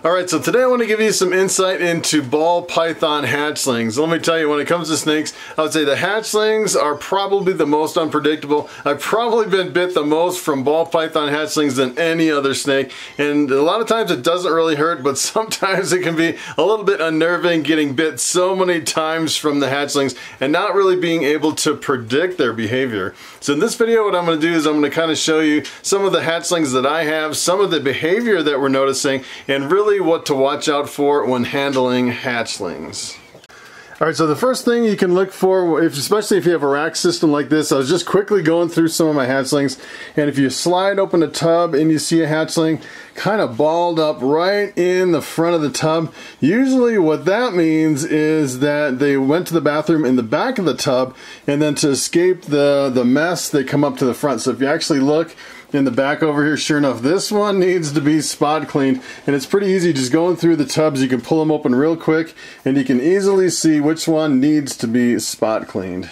Alright, so today I want to give you some insight into ball python hatchlings. Let me tell you, when it comes to snakes, I would say the hatchlings are probably the most unpredictable. I've probably been bit the most from ball python hatchlings than any other snake, and a lot of times it doesn't really hurt, but sometimes it can be a little bit unnerving getting bit so many times from the hatchlings and not really being able to predict their behavior. So in this video, what I'm going to do is I'm going to kind of show you some of the hatchlings that I have, some of the behavior that we're noticing, and really what to watch out for when handling hatchlings. Alright, so the first thing you can look for, especially if you have a rack system like this, I was just quickly going through some of my hatchlings, and if you slide open a tub and you see a hatchling kind of balled up right in the front of the tub, usually what that means is that they went to the bathroom in the back of the tub, and then to escape the mess, they come up to the front. So if you actually look in the back over here, sure enough, this one needs to be spot cleaned, and it's pretty easy just going through the tubs. You can pull them open real quick and you can easily see which one needs to be spot cleaned.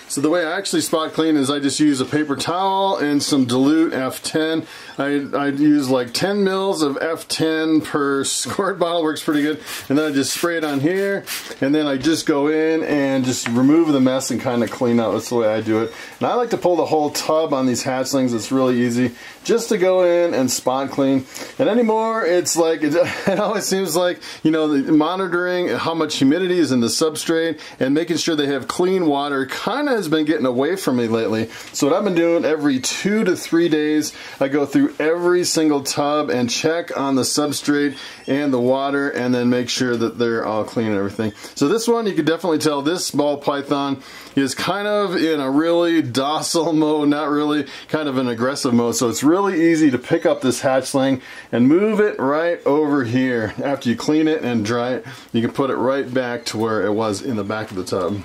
So the way I actually spot clean is I just use a paper towel and some dilute F10. I use like 10 mils of F10 per squirt bottle, works pretty good. And then I just spray it on here, and then I just go in and just remove the mess and kind of clean out. That's the way I do it. And I like to pull the whole tub on these hatchlings. It's really easy just to go in and spot clean. And anymore, it's like, it always seems like, you know, monitoring how much humidity is in the substrate and making sure they have clean water kind of has been getting away from me lately. So what I've been doing, every 2 to 3 days, I go through every single tub and check on the substrate and the water, and then make sure that they're all clean and everything. So this one, you can definitely tell this ball python is kind of in a really docile mode, not really kind of an aggressive mode. So it's really easy to pick up this hatchling and move it right over here. After you clean it and dry it, you can put it right back to where it was in the back of the tub.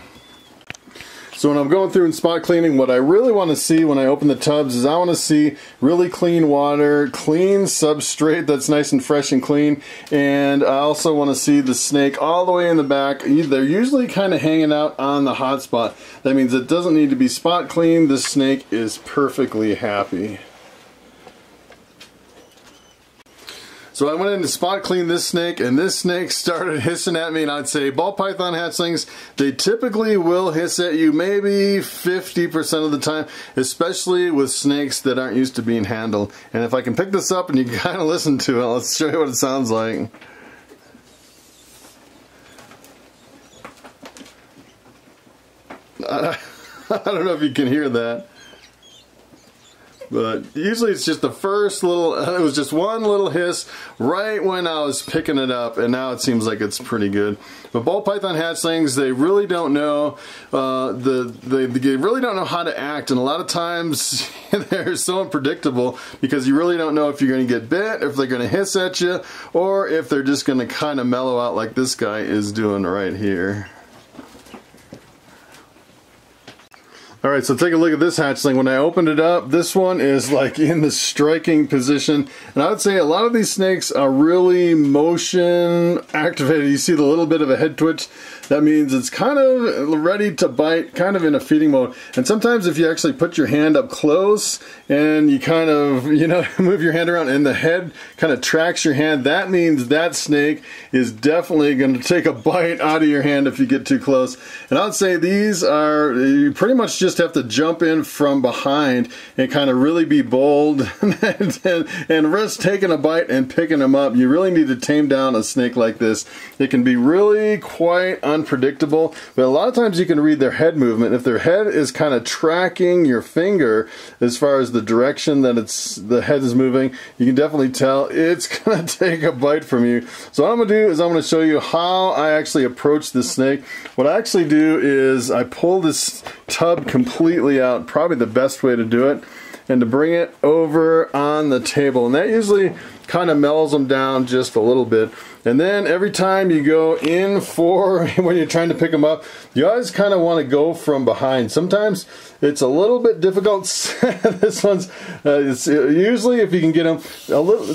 So when I'm going through and spot cleaning, what I really want to see when I open the tubs is I want to see really clean water, clean substrate that's nice and fresh and clean, and I also want to see the snake all the way in the back. They're usually kind of hanging out on the hot spot. That means it doesn't need to be spot clean. This snake is perfectly happy. So I went in to spot clean this snake, and this snake started hissing at me, and I'd say ball python hatchlings, they typically will hiss at you maybe 50% of the time, especially with snakes that aren't used to being handled. And if I can pick this up and you can kind of listen to it, let's show you what it sounds like. I don't know if you can hear that. But usually it's just the first little, it was just one little hiss right when I was picking it up, and now it seems like it's pretty good. But ball python hatchlings, they really don't know, they really don't know how to act, and a lot of times they're so unpredictable because you really don't know if you're going to get bit, if they're going to hiss at you, or if they're just going to kind of mellow out like this guy is doing right here. Alright, so take a look at this hatchling. When I opened it up, this one is like in the striking position. And I would say a lot of these snakes are really motion activated. You see the little bit of a head twitch. That means it's kind of ready to bite, kind of in a feeding mode. And sometimes if you actually put your hand up close and you kind of, you know, move your hand around and the head kind of tracks your hand, that means that snake is definitely going to take a bite out of your hand if you get too close. And I would say these are, you pretty much just have to jump in from behind and kind of really be bold and risk taking a bite and picking them up. You really need to tame down a snake like this. It can be really quite unpredictable, but a lot of times you can read their head movement. If their head is kind of tracking your finger as far as the direction that the head is moving, you can definitely tell it's going to take a bite from you. So what I'm going to do is I'm going to show you how I actually approach this snake. What I actually do is I pull this tub completely out, probably the best way to do it, and to bring it over on the table, and that usually kind of mellows them down just a little bit. And then every time you go in for, when you're trying to pick them up, you always kind of want to go from behind. Sometimes it's a little bit difficult. This one's, it's usually if you can get them,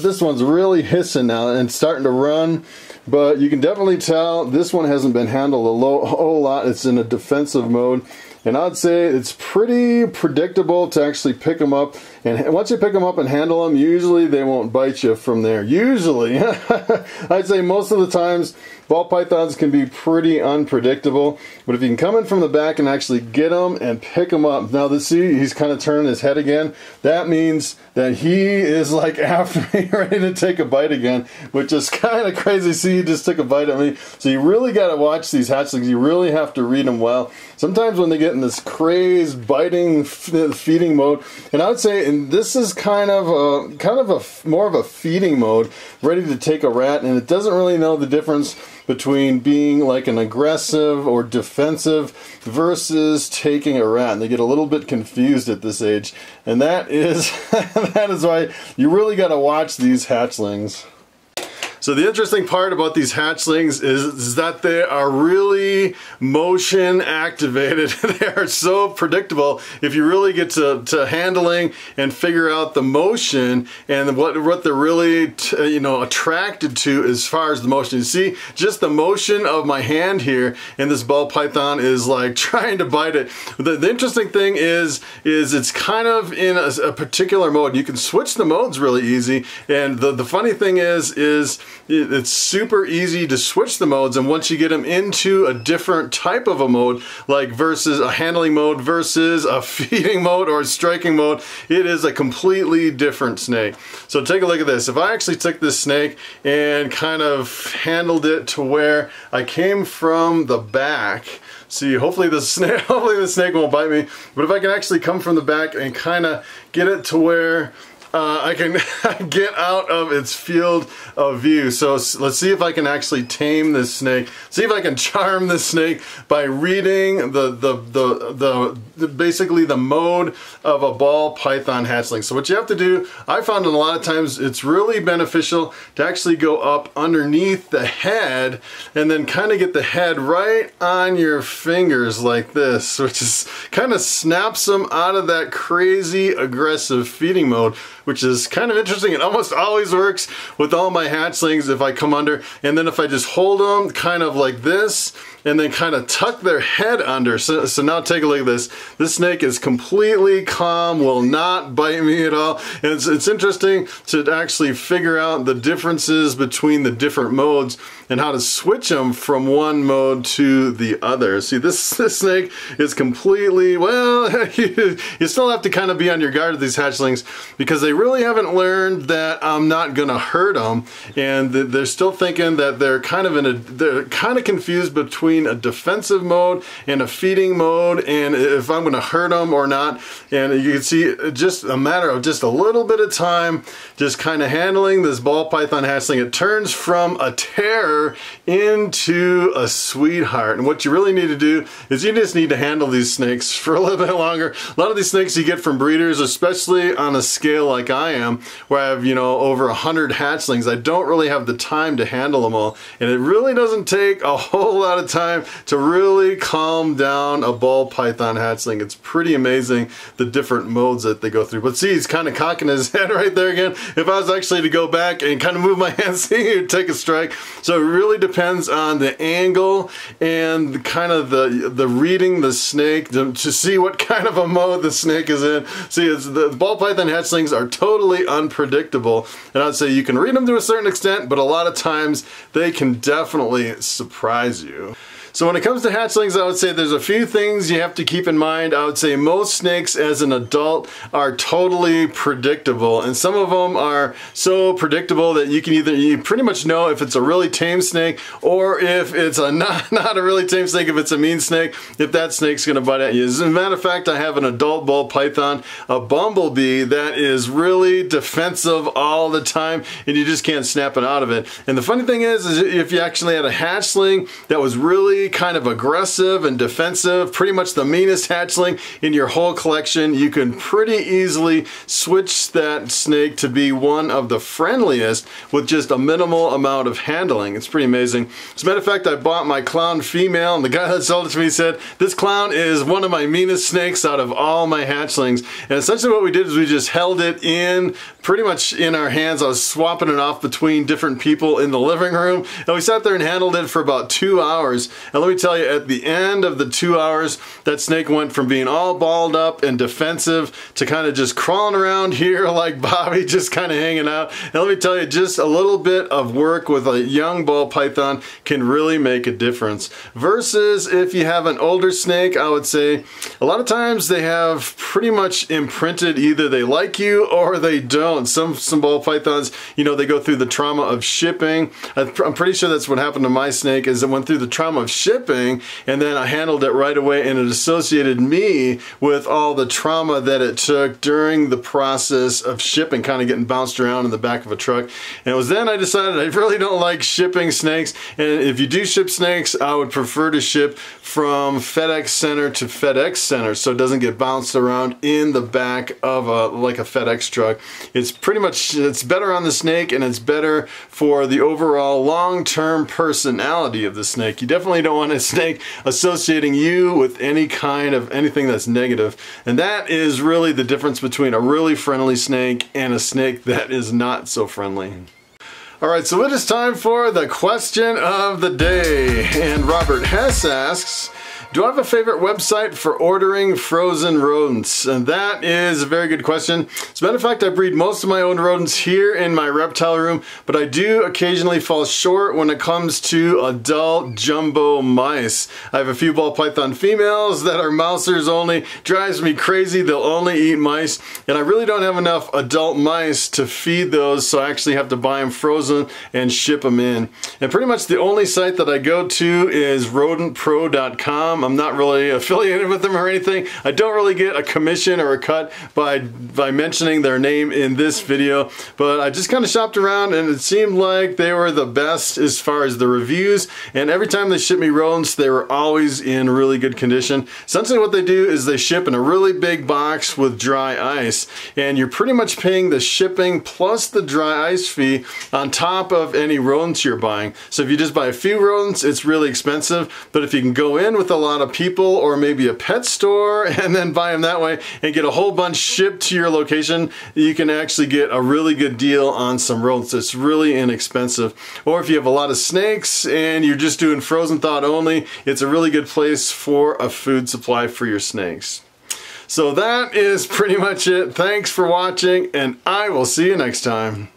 this one's really hissing now and starting to run. But you can definitely tell this one hasn't been handled a whole lot. It's in a defensive mode. And I'd say it's pretty predictable to actually pick them up And once you pick them up and handle them, usually they won't bite you from there. Usually. I'd say most of the times ball pythons can be pretty unpredictable, but if you can come in from the back and actually get them and pick them up. Now, see, he's kind of turning his head again. That means that he is like after me, ready to take a bite again, which is kind of crazy. See, he just took a bite at me. So you really got to watch these hatchlings. You really have to read them well. Sometimes when they get in this crazed biting feeding mode, and I would say, and this is kind of more of a feeding mode, ready to take a rat, and it doesn't really know the difference between being like an aggressive or defensive versus taking a rat. And they get a little bit confused at this age, and that is that is why you really got to watch these hatchlings. So the interesting part about these hatchlings is that they are really motion activated. They are so predictable if you really get to handling and figure out the motion and what they're really attracted to as far as the motion. You see, just the motion of my hand here, and this ball python is like trying to bite it. The interesting thing is it's kind of in a particular mode. You can switch the modes really easy, and the funny thing is it's super easy to switch the modes, and once you get them into a different type of a mode, like versus a handling mode versus a feeding mode or a striking mode, it is a completely different snake. So take a look at this. If I actually took this snake and kind of handled it to where I came from the back, see, hopefully the snake won't bite me, but if I can actually come from the back and kind of get it to where I can get out of its field of view. So let's see if I can actually tame this snake. See if I can charm this snake by reading basically the mode of a ball python hatchling. So what you have to do, I found a lot of times it's really beneficial to actually go up underneath the head and then kind of get the head right on your fingers like this, which is kind of snaps them out of that crazy aggressive feeding mode, which is kind of interesting. It almost always works with all my hatchlings if I come under, and then if I just hold them kind of like this and then kind of tuck their head under. So now take a look at this. This snake is completely calm, will not bite me at all. And it's interesting to actually figure out the differences between the different modes and how to switch them from one mode to the other. See, this snake is completely, well, you still have to kind of be on your guard with these hatchlings because they really haven't learned that I'm not gonna hurt them, and they're still thinking that they're kind of confused between a defensive mode and a feeding mode, and if I'm going to hurt them or not. And you can see just a matter of just a little bit of time, just kind of handling this ball python hatchling, it turns from a terror into a sweetheart. And what you really need to do is you just need to handle these snakes for a little bit longer. A lot of these snakes you get from breeders, especially on a scale like I am, where I have, over 100 hatchlings. I don't really have the time to handle them all, and it really doesn't take a whole lot of time to really calm down a ball python hatchling. It's pretty amazing the different modes that they go through. But see, he's kind of cocking his head right there again. If I was actually to go back and kind of move my hands, see, he'd take a strike. So it really depends on the angle and kind of the reading the snake to see what kind of a mode the snake is in. See, the ball python hatchlings are totally unpredictable, and I'd say you can read them to a certain extent, but a lot of times they can definitely surprise you. So when it comes to hatchlings, I would say there's a few things you have to keep in mind. I would say most snakes as an adult are totally predictable, and some of them are so predictable that you pretty much know if it's a really tame snake or if it's not a really tame snake, if it's a mean snake, if that snake's gonna bite at you. As a matter of fact, I have an adult ball python, a bumblebee, that is really defensive all the time, and you just can't snap it out of it. And the funny thing is if you actually had a hatchling that was really kind of aggressive and defensive, pretty much the meanest hatchling in your whole collection, you can pretty easily switch that snake to be one of the friendliest with just a minimal amount of handling. It's pretty amazing. As a matter of fact, I bought my clown female, and the guy that sold it to me said, this clown is one of my meanest snakes out of all my hatchlings. And essentially what we did is we just held it in pretty much in our hands. I was swapping it off between different people in the living room, and we sat there and handled it for about 2 hours. And let me tell you, at the end of the 2 hours, that snake went from being all balled up and defensive to kind of just crawling around here like Bobby, just kind of hanging out. And let me tell you, just a little bit of work with a young ball python can really make a difference. Versus if you have an older snake, I would say a lot of times they have pretty much imprinted either they like you or they don't. Some ball pythons, you know, they go through the trauma of shipping. I'm pretty sure that's what happened to my snake, is it went through the trauma of shipping, and then I handled it right away, and it associated me with all the trauma that it took during the process of shipping, kind of getting bounced around in the back of a truck. And it was then I decided I really don't like shipping snakes, and if you do ship snakes, I would prefer to ship from FedEx center to FedEx center so it doesn't get bounced around in the back of like a FedEx truck. It's pretty much, it's better on the snake, and it's better for the overall long-term personality of the snake. You definitely don't want a snake associating you with any kind of anything that's negative. And that is really the difference between a really friendly snake and a snake that is not so friendly. Alright, so it is time for the question of the day. And Robert Hess asks, do I have a favorite website for ordering frozen rodents? And that is a very good question. As a matter of fact, I breed most of my own rodents here in my reptile room, but I do occasionally fall short when it comes to adult jumbo mice. I have a few ball python females that are mousers only. Drives me crazy. They'll only eat mice, and I really don't have enough adult mice to feed those, so I actually have to buy them frozen and ship them in. And pretty much the only site that I go to is rodentpro.com. I'm not really affiliated with them or anything. I don't really get a commission or a cut by mentioning their name in this video, but I just kind of shopped around, and it seemed like they were the best as far as the reviews, and every time they shipped me rodents, they were always in really good condition. Essentially what they do is they ship in a really big box with dry ice, and you're pretty much paying the shipping plus the dry ice fee on top of any rodents you're buying. So if you just buy a few rodents, it's really expensive, but if you can go in with a lot of people or maybe a pet store and then buy them that way and get a whole bunch shipped to your location, you can actually get a really good deal on some rodents. It's really inexpensive. Or if you have a lot of snakes and you're just doing frozen thawed only, it's a really good place for a food supply for your snakes. So that is pretty much it. Thanks for watching, and I will see you next time.